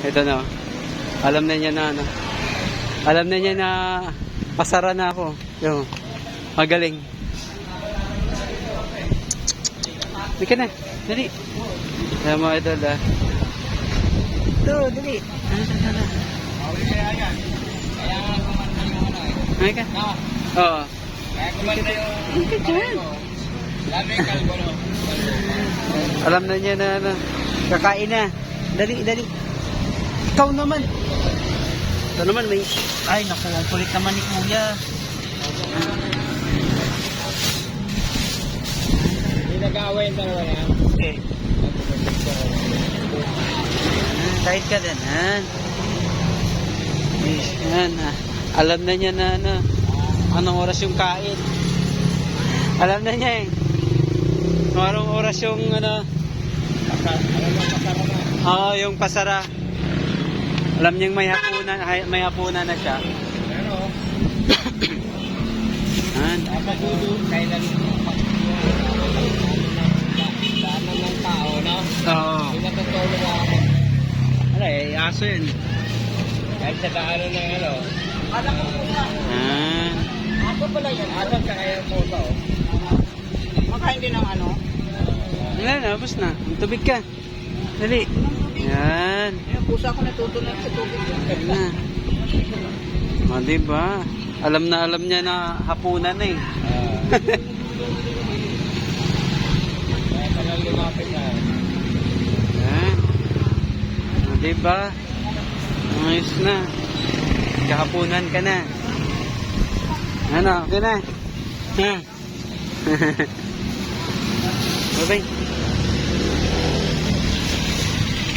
Ito na. Alam na niya na ano. Alam na niya na pasara na ako. Yo. Magaling. Hindi ka na. Dali. Alam mo, idol ah. Ito, dali. Ay ka? Oo. Kaya kumanda yung... Lamig kalbo, no? Alam na niya na ano. Kakain na. Dali, dali. Ikaw naman. Ito naman may... Ay, naku, ang kulit naman ni Kuya. Hindi nag-aaway yung dalawa yan. Okay. Kahit ka din, ha? Yan, ha? Alam na niya na ano. Anong oras yung kain. Alam na niya eh. Anong oras yung ano. Oo, yung pasara. Alam niyang may hapunan na siya. Pero, Yan. kailan daanan ng tao, no? Oo. Hindi natutulog ako. Ano eh, aso yun. Kahit sa daanan ng ano. Alam ko po na. Yan. Ako pala yan. Alam ka kaya po ito. Makain din ng ano? Wala na, tapos na. Tubig ka. Dali. Yan. Yung pusa ko natutulog sa tubig. Yan na. O, diba? Alam niya na hapunan na eh. Kaya talang lumapit na. Yan. O, diba? Ayos na. Kahapunan ka na. Ano, okay na. Ha? Bye-bye.